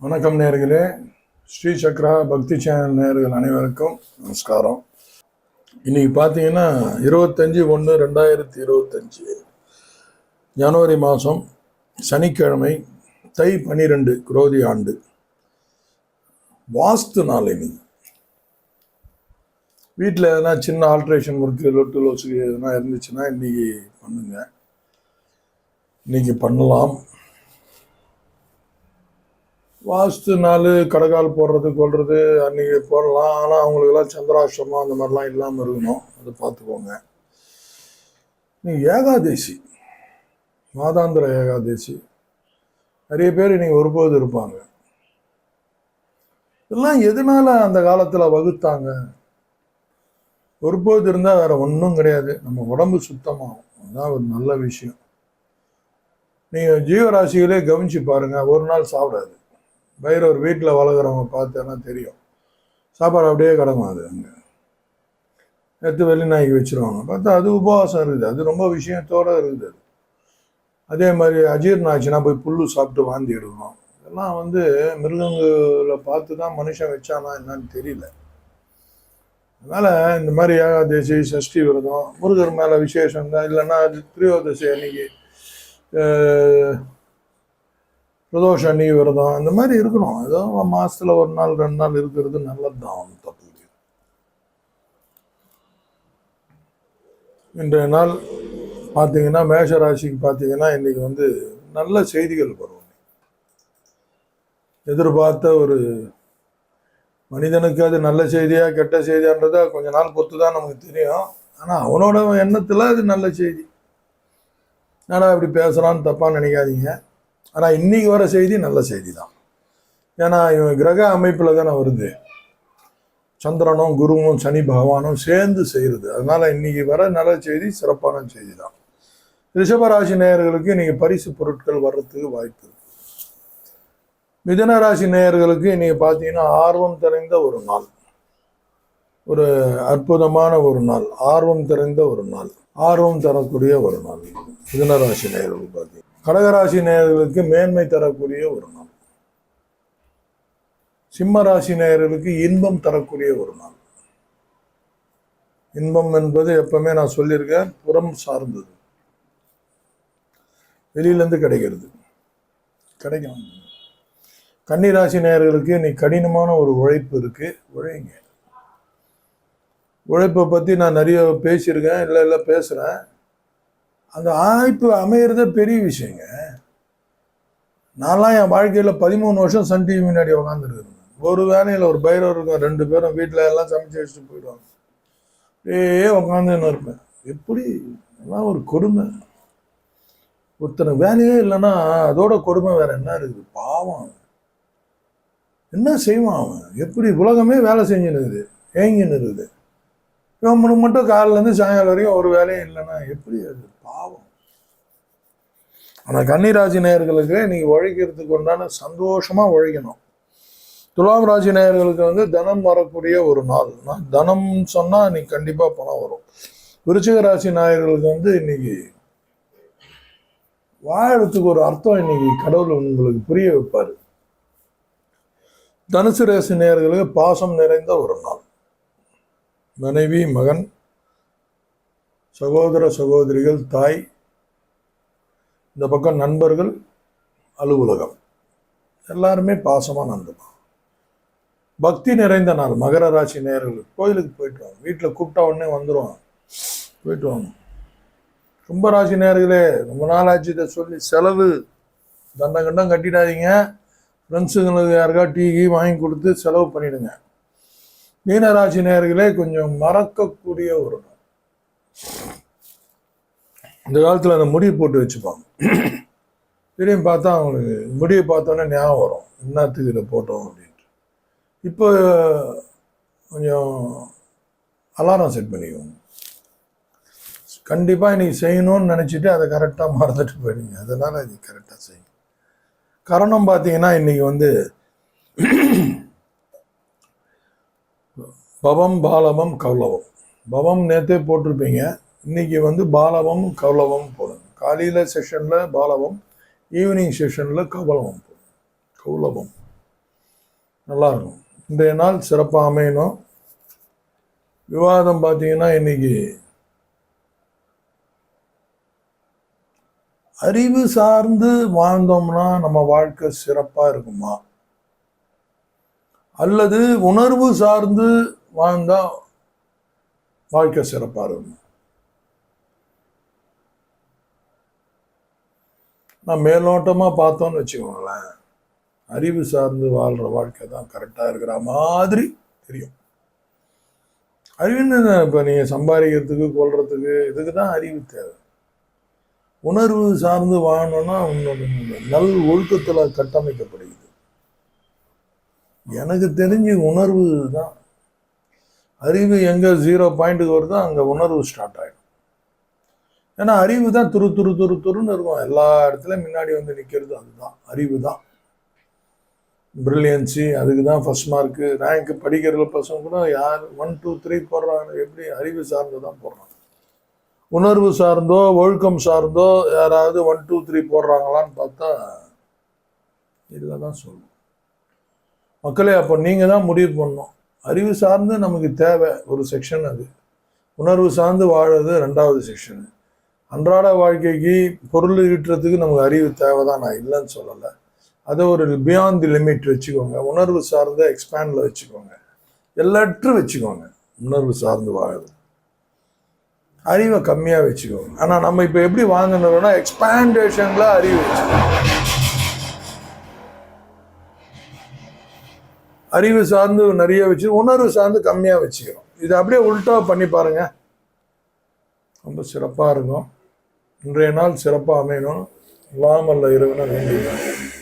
வணக்கம் நேயர்களே. ஸ்ரீ சக்ரா பக்தி சேனல் நேயர்கள் அனைவருக்கும் நமஸ்காரம். இன்னைக்கு பார்த்தீங்கன்னா 25/1/2025 ஜனவரி மாதம் சனிக்கிழமை, தை 12 குரோதி ஆண்டு. வாஸ்து நாள். இன்னைக்கு வீட்டில் எதனா சின்ன ஆல்ட்ரேஷன் ஒர்க்கு, லொட்டு லொசுக்கு எதனா இருந்துச்சுன்னா இன்னைக்கு பண்ணுங்க. இன்னைக்கு பண்ணலாம். வாஸ்து நாள் கடகால் போடுறது கொள்வது அன்றைக்கி போடலாம். ஆனால் அவங்களுக்கெல்லாம் சந்திராஷ்டிரமம் அந்த மாதிரிலாம் இல்லாமல் இருக்கணும். அதை பார்த்துக்கோங்க. நீங்கள் ஏகாதேசி, மாதாந்திர ஏகாதேசி நிறைய பேர் இன்னைக்கு ஒருபோது இருப்பாங்க. இதெல்லாம் எதனால அந்த காலத்தில் வகுத்தாங்க? ஒருபோது இருந்தால் வேற ஒன்றும் கிடையாது. நம்ம உடம்பு சுத்தமாகும். அதுதான் ஒரு நல்ல விஷயம். நீங்கள் ஜீவராசிகளே கவனிச்சு பாருங்கள். ஒரு நாள் சாப்பிடாது. பைரவர் வீட்டில் வளர்க்குறவங்க பார்த்தேன்னா தெரியும். சாப்பாடு அப்படியே கிடக்கும். அது அங்கே எடுத்து வெளிநாய்க்கு வச்சுருவாங்க. பார்த்தா அது உபவாசம் இருக்குது. அது ரொம்ப விஷயத்தோடு இருக்குது. அதே மாதிரி அஜீர்ணம் ஆச்சுன்னா போய் புல்லு சாப்பிட்டு வாந்தி எடுக்கணும். இதெல்லாம் மிருகங்களை பார்த்து தான் மனுஷன் வச்சானா என்னன்னு தெரியல. அதனால் இந்த மாதிரி ஏகாதசி, சஷ்டி விரதம், முருகர் மேலே விசேஷம் தான். இல்லைன்னா அது திரியோதசி அன்னைக்கு, பிரதோஷம் அன்னைக்கு விரதம், அந்த மாதிரி இருக்கணும். ஏதோ மாதத்தில் ஒரு நாள் 2 நாள் இருக்கிறது நல்லது தான். தப்பு. இன்றைய நாள் பார்த்தீங்கன்னா மேஷ ராசிக்கு பார்த்தீங்கன்னா இன்னைக்கு நல்ல செய்திகள் வரும். எதிர்பார்த்த ஒரு மனிதனுக்கு அது நல்ல செய்தியா கெட்ட செய்தியான்றதை கொஞ்ச நாள் பொறுத்து தான் நமக்கு தெரியும். ஆனால் அவனோட எண்ணத்தில் அது நல்ல செய்தி. ஆனால் அப்படி பேசுகிறான்னு தப்பாக நினைக்காதீங்க. ஆனால் இன்னைக்கு வர செய்தி நல்ல செய்தி தான். ஏன்னா இவன் கிரக அமைப்பில் தானே வருது. சந்திரனும் குருவும் சனி பகவானும் சேர்ந்து செய்கிறது. அதனால இன்னைக்கு வர நல்ல செய்தி சிறப்பான செய்தி தான். ரிஷபராசி நேயர்களுக்கு இன்னைக்கு பரிசு பொருட்கள் வர்றதுக்கு வாய்ப்பு இருக்கு. மிதுன ராசி நேயர்களுக்கு இன்னைக்கு பார்த்தீங்கன்னா ஆர்வம் நிறைந்த ஒரு நாள், ஒரு அற்புதமான ஒரு நாள், ஆர்வம் நிறைந்த ஒரு நாள், ஆர்வம் தரக்கூடிய ஒரு நாள் மிதுன ராசி நேயர்களுக்கு பார்த்தீங்கன்னா. கடகராசி நேயர்களுக்கு மேன்மை தரக்கூடிய ஒரு நாள். சிம்ம ராசி நேயர்களுக்கு இன்பம் தரக்கூடிய ஒரு நாள். இன்பம் என்பது எப்பவுமே நான் சொல்லியிருக்கேன், புறம் சார்ந்தது, வெளியிலேருந்து கிடைக்கிறது, கிடைக்கும். கன்னிராசி நேயர்களுக்கு இன்னைக்கு கடினமான ஒரு உழைப்பு இருக்கு. உழைங்க. உழைப்பை பற்றி நான் நிறைய பேசியிருக்கேன், இல்லை பேசுகிறேன். அந்த வாய்ப்பு அமையிறதே பெரிய விஷயங்க. நான்லாம் என் வாழ்க்கையில் 13 வருஷம் சன் டிவி முன்னாடி உட்காந்துருக்கேன். ஒரு வேலையில் ஒரு பைரவர் இருக்கும், 2 பேரும் வீட்டில் எல்லாம் சமைச்சு வச்சுட்டு போயிடுவாங்க. உட்காந்துன்னு இருப்பேன். எப்படி எல்லாம் ஒரு கொடுமை. ஒருத்தனை வேலையே இல்லைன்னா அதோட கொடுமை வேற என்ன இருக்குது? பாவம். என்ன செய்வான் அவன்? எப்படி உலகமே வேலை செஞ்சுன்னு இருக்குது, ஏங்கின்னு இருக்குது. இவன் மட்டும் காலிலேருந்து சாயங்காலம் வரைக்கும் ஒரு வேலையும் இல்லைன்னா எப்படி? அது பாவம். ஆனால் கன்னிராசி நேயர்களுக்கு நீங்க உழைக்கிறதுக்கு உண்டான சந்தோஷமா உழைக்கணும். துலாம் ராசி நேயர்களுக்கு தனம் வரக்கூடிய ஒரு நாள். நான் தனம் சொன்னா இன்னைக்கு கண்டிப்பா பணம் வரும். விருச்சிக ராசி நேயர்களுக்கு இன்னைக்கு வாழறதுக்கு ஒரு அர்த்தம் இன்னைக்கு கடவுள் உங்களுக்கு புரிய வைப்பாரு. தனுசு ராசி நேயர்களுக்கு பாசம் நிறைந்த ஒரு நாள். மனைவி, மகன், சகோதர சகோதரிகள், தாய், இந்த பக்கம் நண்பர்கள், அலுவலகம், எல்லாருமே பாசமாக நடந்துப்பாங்க. பக்தி நிறைந்த நாள். மகர ராசி நேயர்கள் கோயிலுக்கு போயிட்டு வாங்க. வீட்டில் கூப்பிட்டா உடனே வந்துடுவாங்க, போயிட்டு வாங்க. கும்பராசி நேயர்களே, ரொம்ப நாள் ஆச்சு இதை சொல்லி, செலவு தண்டம் கட்டிடாதீங்க. ஃப்ரெண்ட்ஸுங்களுக்கு யாருக்கா டீ வாங்கி கொடுத்து செலவு பண்ணிடுங்க. மீனராசி நேயர்களே, கொஞ்சம் மறக்கக்கூடிய ஒரு நாள். இந்த காலத்தில் அந்த முடிவு போட்டு வச்சுப்பாங்க. திரும்பி பார்த்தா அவங்களுக்கு முடிவை பார்த்தோன்னே ஞாபகம் வரும், என்னத்துக்கு இதை போட்டோம் அப்படின்ட்டு. இப்போ கொஞ்சம் அலாரம் செட் பண்ணிக்கோங்க. கண்டிப்பாக இன்னைக்கு செய்யணும்னு நினச்சிட்டு அதை கரெக்டாக மறந்துட்டு போயிடுங்க. அதனால் இது கரெக்டாக செய்யுங்க. கரணம் பார்த்தீங்கன்னா இன்னைக்கு பவம், பாலவம், கௌலவம். பவம் நேற்றே போட்டிருப்பீங்க. இன்னைக்கு பாலவம், கௌலவம் போடுங்க. காலையில் செஷனில் பாலவம், ஈவினிங் செஷனில் கௌலவம் போடுங்க. கௌலவம் நல்லா இருக்கும். இன்றைய நாள் சிறப்பாக அமையணும். விவாதம் பார்த்தீங்கன்னா இன்னைக்கு அறிவு சார்ந்து வாழ்ந்தோம்னா நம்ம வாழ்க்கை சிறப்பாக இருக்குமா, அல்லது உணர்வு சார்ந்து வாழ்ந்தா வாழ்க்கை சிறப்பாக இருக்கும்? நான் மேலோட்டமாக பார்த்தோன்னு வச்சுக்கோங்களேன், அறிவு சார்ந்து வாழ்கிற வாழ்க்கை தான் கரெக்டாக இருக்கிற மாதிரி தெரியும். அறிவுன்னு இப்போ நீங்கள் சம்பாதிக்கிறதுக்கு கொள்றதுக்கு இதுக்கு தான் அறிவு தேவை. உணர்வு சார்ந்து வாழணும்னா உன்னோட நல் ஒழுக்கத்தில் கட்டமைக்கப்படுகிறது. எனக்கு தெரிஞ்சு உணர்வு தான். அறிவு எங்கே 0 பாயிண்ட்டுக்கு வருதோ அங்கே உணர்வு ஸ்டார்ட் ஆகிடும். ஏன்னா அறிவு தான் துருன்னு இருக்கும். எல்லா இடத்துலையும் முன்னாடி வந்து நிற்கிறது அதுதான் அறிவு தான். பிரில்லியன்சி அதுக்கு தான் ஃபர்ஸ்ட் மார்க்கு ரேங்க். படிக்கிற பசங்க கூட யார் 1 2 3 போடுறாங்க, எப்படி அறிவு சார்ந்து தான் போடுறாங்க. உணர்வு சார்ந்தோ ஒழுக்கம் சார்ந்தோ யாராவது 1 2 3 போடுறாங்களான்னு பார்த்தா இல்லை தான் சொல்லணும். மக்களே, அப்போ நீங்கள் தான் முடிவு பண்ணணும். அறிவு சார்ந்து நமக்கு தேவை ஒரு செக்ஷன், அது உணர்வு சார்ந்து வாழறது 2வது செக்ஷனு. அன்றாட வாழ்க்கைக்கு பொருள் ஈட்டுறதுக்கு நமக்கு அறிவு தேவை தான், நான் இல்லைன்னு சொல்லலை. அதை ஒரு பியாண்ட் தி லிமிட் வச்சுக்கோங்க. உணர்வு சார்ந்த எக்ஸ்பேண்டில் வச்சுக்கோங்க, எல்லாற்றும் வச்சுக்கோங்க. உணர்வு சார்ந்து வாழுது, அறிவை கம்மியாக வச்சுக்கோங்க. ஆனால் நம்ம இப்போ எப்படி வாங்கணும்னா எக்ஸ்பேண்டேஷனில் அறிவு வச்சுக்கோங்க. அறிவு சார்ந்து நிறைய வச்சு உணர்வு சார்ந்து கம்மியாக வச்சுக்கிறோம். இது அப்படியே உல்ட்டா பண்ணி பாருங்க, ரொம்ப சிறப்பாக இருக்கும். இன்றைய நாள் சிறப்பாக அமையணும். இல்லாமல் இறைவனை வேண்டியது.